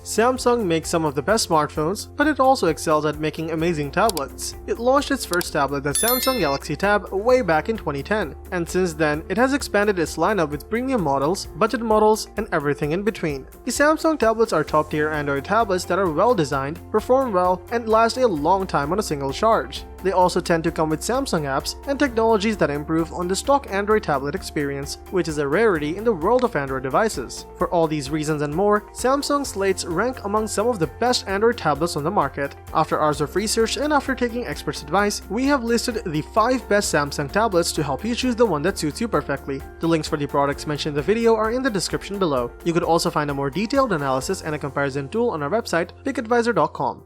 Samsung makes some of the best smartphones, but it also excels at making amazing tablets. It launched its first tablet, the Samsung Galaxy Tab, way back in 2010, and since then it has expanded its lineup with premium models, budget models, and everything in between. The Samsung tablets are top-tier Android tablets that are well designed, perform well, and last a long time on a single charge. They also tend to come with Samsung apps and technologies that improve on the stock Android tablet experience, which is a rarity in the world of Android devices. For all these reasons and more, Samsung slates rank among some of the best Android tablets on the market. After hours of research and after taking experts' advice, we have listed the 5 best Samsung tablets to help you choose the one that suits you perfectly. The links for the products mentioned in the video are in the description below. You could also find a more detailed analysis and a comparison tool on our website, pickadvisor.com.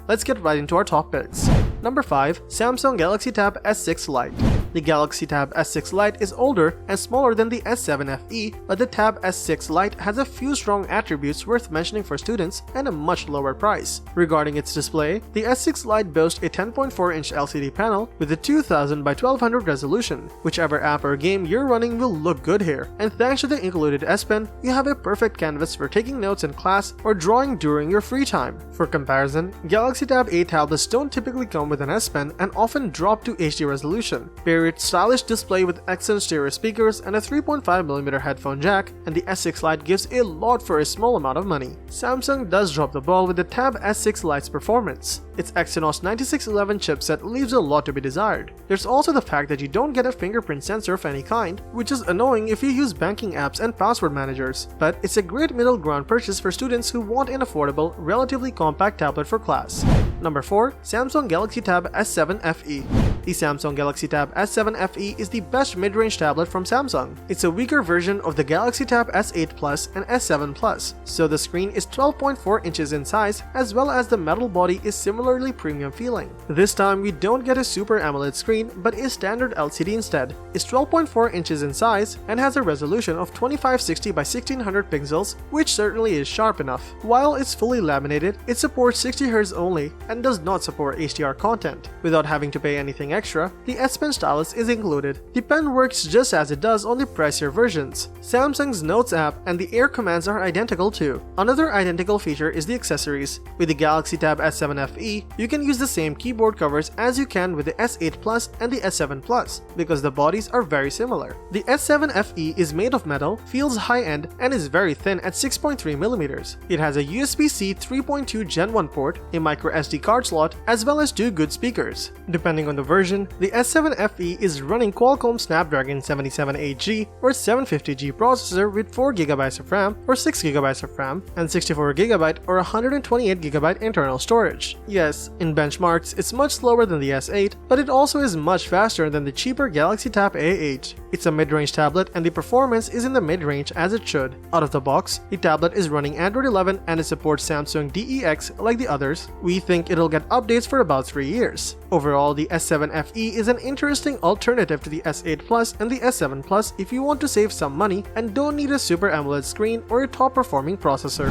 Let's get right into our top picks. Number 5. Samsung Galaxy Tab S6 Lite. The Galaxy Tab S6 Lite is older and smaller than the S7 FE, but the Tab S6 Lite has a few strong attributes worth mentioning for students and a much lower price. Regarding its display, the S6 Lite boasts a 10.4-inch LCD panel with a 2000 by 1200 resolution. Whichever app or game you're running will look good here, and thanks to the included S Pen, you have a perfect canvas for taking notes in class or drawing during your free time. For comparison, Galaxy Tab A tablets don't typically come with an S Pen and often drop to HD resolution. Pair its stylish display with excellent stereo speakers and a 3.5mm headphone jack, and the S6 Lite gives a lot for a small amount of money. Samsung does drop the ball with the Tab S6 Lite's performance. Its Exynos 9611 chipset leaves a lot to be desired. There's also the fact that you don't get a fingerprint sensor of any kind, which is annoying if you use banking apps and password managers, but it's a great middle ground purchase for students who want an affordable, relatively compact tablet for class. Number 4. Samsung Galaxy Tab S7 FE. The Samsung Galaxy Tab S7 FE is the best mid-range tablet from Samsung. It's a weaker version of the Galaxy Tab S8 Plus and S7 Plus, so the screen is 12.4 inches in size, as well as the metal body is similarly premium feeling. This time we don't get a Super AMOLED screen, but a standard LCD instead. It's 12.4 inches in size and has a resolution of 2560 by 1600 pixels, which certainly is sharp enough. While it's fully laminated, it supports 60Hz only and does not support HDR content. Without having to pay anything extra, the S Pen stylus is included. The pen works just as it does on the pricier versions. Samsung's Notes app and the Air commands are identical too. Another identical feature is the accessories. With the Galaxy Tab S7 FE, you can use the same keyboard covers as you can with the S8 Plus and the S7 Plus, because the bodies are very similar. The S7 FE is made of metal, feels high-end, and is very thin at 6.3mm. It has a USB-C 3.2 Gen 1 port, a micro SD card slot, as well as 2 good speakers. Depending on the version, the S7 FE is running Qualcomm Snapdragon 778G or 750G processor with 4GB of RAM or 6GB of RAM and 64GB or 128GB internal storage. Yes, in benchmarks, it's much slower than the S8, but it also is much faster than the cheaper Galaxy Tab A8. It's a mid-range tablet and the performance is in the mid-range as it should. Out of the box, the tablet is running Android 11 and it supports Samsung DeX like the others. We think it'll get updates for about 3 years. Overall, the S7 FE is an interesting alternative to the S8 Plus and the S7 Plus if you want to save some money and don't need a Super AMOLED screen or a top-performing processor.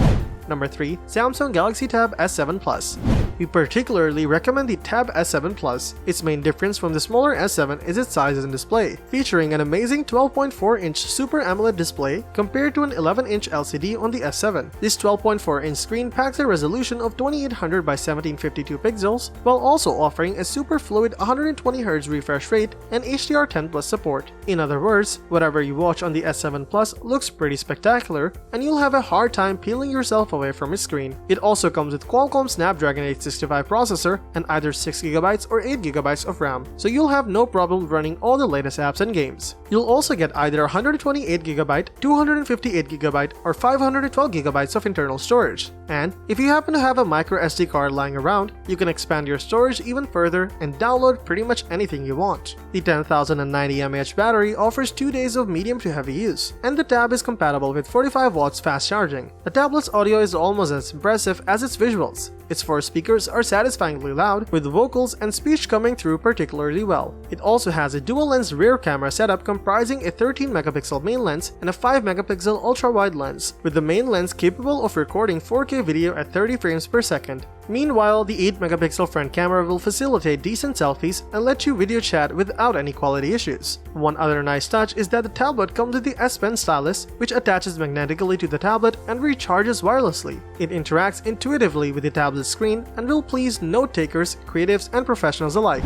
Number 3. Samsung Galaxy Tab S7 Plus. We particularly recommend the Tab S7 Plus. Its main difference from the smaller S7 is its size and display, featuring an amazing 12.4-inch Super AMOLED display compared to an 11-inch LCD on the S7. This 12.4-inch screen packs a resolution of 2800 by 1752 pixels, while also offering a super fluid 120Hz refresh rate and HDR10 Plus support. In other words, whatever you watch on the S7 Plus looks pretty spectacular, and you'll have a hard time peeling yourself away from its screen. It also comes with Qualcomm Snapdragon 865 processor and either 6GB or 8GB of RAM, so you'll have no problem running all the latest apps and games. You'll also get either 128GB, 258GB, or 512GB of internal storage. And if you happen to have a micro SD card lying around, you can expand your storage even further and download pretty much anything you want. The 10,090 mAh battery offers 2 days of medium to heavy use, and the tab is compatible with 45 watts fast charging. The tablet's audio is almost as impressive as its visuals. Its 4 speakers are satisfyingly loud, with vocals and speech coming through particularly well. It also has a dual-lens rear camera setup comprising a 13-megapixel main lens and a 5-megapixel ultra-wide lens, with the main lens capable of recording 4K video at 30 frames per second. Meanwhile, the 8-megapixel front camera will facilitate decent selfies and let you video chat without any quality issues. One other nice touch is that the tablet comes with the S Pen stylus, which attaches magnetically to the tablet and recharges wirelessly. It interacts intuitively with the tablet screen and will please note-takers, creatives, and professionals alike.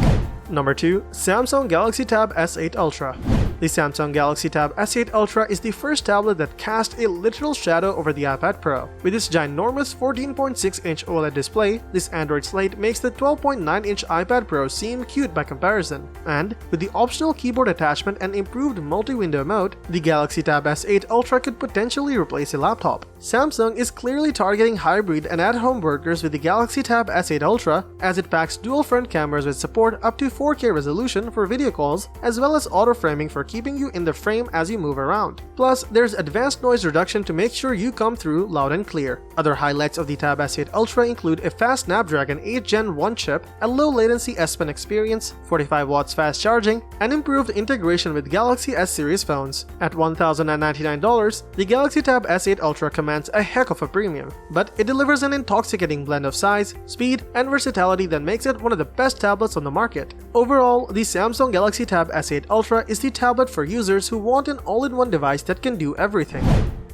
Number 2. Samsung Galaxy Tab S8 Ultra. The Samsung Galaxy Tab S8 Ultra is the first tablet that cast a literal shadow over the iPad Pro. With its ginormous 14.6-inch OLED display, this Android slate makes the 12.9-inch iPad Pro seem cute by comparison. And with the optional keyboard attachment and improved multi-window mode, the Galaxy Tab S8 Ultra could potentially replace a laptop. Samsung is clearly targeting hybrid and at-home workers with the Galaxy Tab S8 Ultra, as it packs dual front cameras with support up to 4K resolution for video calls, as well as auto-framing for keeping you in the frame as you move around. Plus, there's advanced noise reduction to make sure you come through loud and clear. Other highlights of the Tab S8 Ultra include a fast Snapdragon 8 Gen 1 chip, a low-latency S Pen experience, 45 watts fast charging, and improved integration with Galaxy S series phones. At $1,099, the Galaxy Tab S8 Ultra commands a heck of a premium, but it delivers an intoxicating blend of size, speed, and versatility that makes it one of the best tablets on the market. Overall, the Samsung Galaxy Tab S8 Ultra is the tablet for users who want an all-in-one device that can do everything.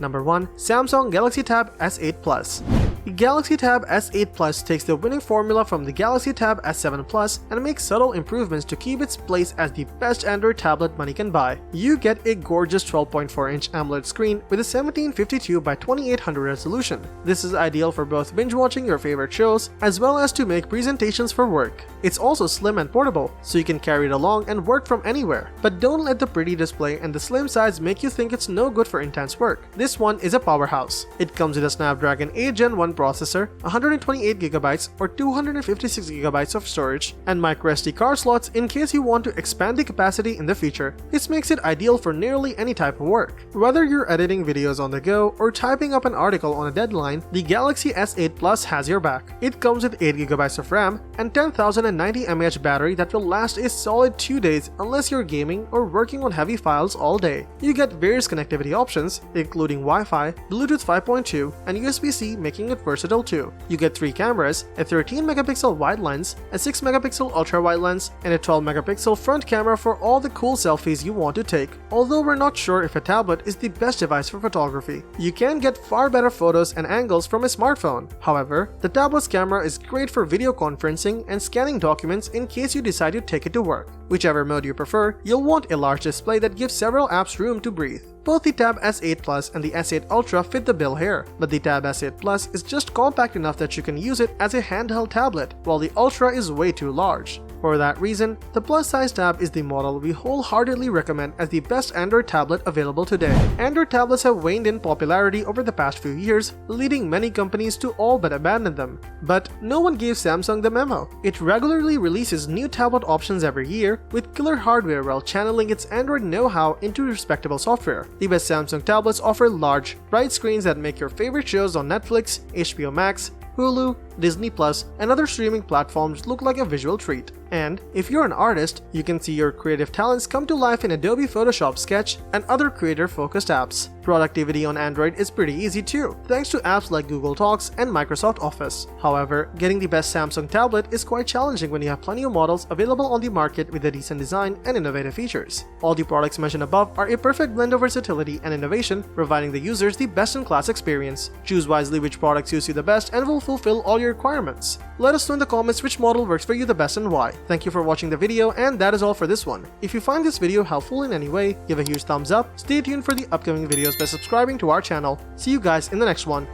Number 1. Samsung Galaxy Tab S8 Plus. The Galaxy Tab S8 Plus takes the winning formula from the Galaxy Tab S7 Plus and makes subtle improvements to keep its place as the best Android tablet money can buy. You get a gorgeous 12.4-inch AMOLED screen with a 1752 by 2800 resolution. This is ideal for both binge-watching your favorite shows as well as to make presentations for work. It's also slim and portable, so you can carry it along and work from anywhere. But don't let the pretty display and the slim size make you think it's no good for intense work. This one is a powerhouse. It comes with a Snapdragon 8 Gen 1 processor, 128GB or 256GB of storage, and microSD card slots in case you want to expand the capacity in the future. This makes it ideal for nearly any type of work. Whether you're editing videos on the go or typing up an article on a deadline, the Galaxy S8 Plus has your back. It comes with 8GB of RAM and 10,090 mAh battery that will last a solid 2 days unless you're gaming or working on heavy files all day. You get various connectivity options, including Wi-Fi, Bluetooth 5.2, and USB-C, making it versatile too. You get 3 cameras, a 13-megapixel wide lens, a 6-megapixel ultra-wide lens, and a 12-megapixel front camera for all the cool selfies you want to take. Although we're not sure if a tablet is the best device for photography, you can get far better photos and angles from a smartphone. However, the tablet's camera is great for video conferencing and scanning documents in case you decide to take it to work. Whichever mode you prefer, you'll want a large display that gives several apps room to breathe. Both the Tab S8 Plus and the S8 Ultra fit the bill here, but the Tab S8 Plus is just compact enough that you can use it as a handheld tablet, while the Ultra is way too large. For that reason, the plus-size tab is the model we wholeheartedly recommend as the best Android tablet available today. Android tablets have waned in popularity over the past few years, leading many companies to all but abandon them. But no one gave Samsung the memo. It regularly releases new tablet options every year, with killer hardware while channeling its Android know-how into respectable software. The best Samsung tablets offer large, bright screens that make your favorite shows on Netflix, HBO Max, Hulu, Disney+, and other streaming platforms look like a visual treat. And if you're an artist, you can see your creative talents come to life in Adobe Photoshop Sketch and other creator-focused apps. Productivity on Android is pretty easy too, thanks to apps like Google Docs and Microsoft Office. However, getting the best Samsung tablet is quite challenging when you have plenty of models available on the market with a decent design and innovative features. All the products mentioned above are a perfect blend of versatility and innovation, providing the users the best-in-class experience. Choose wisely which product suits you the best and will fulfill all your requirements. Let us know in the comments which model works for you the best and why. Thank you for watching the video, and that is all for this one. If you find this video helpful in any way, give a huge thumbs up, stay tuned for the upcoming videos by subscribing to our channel. See you guys in the next one.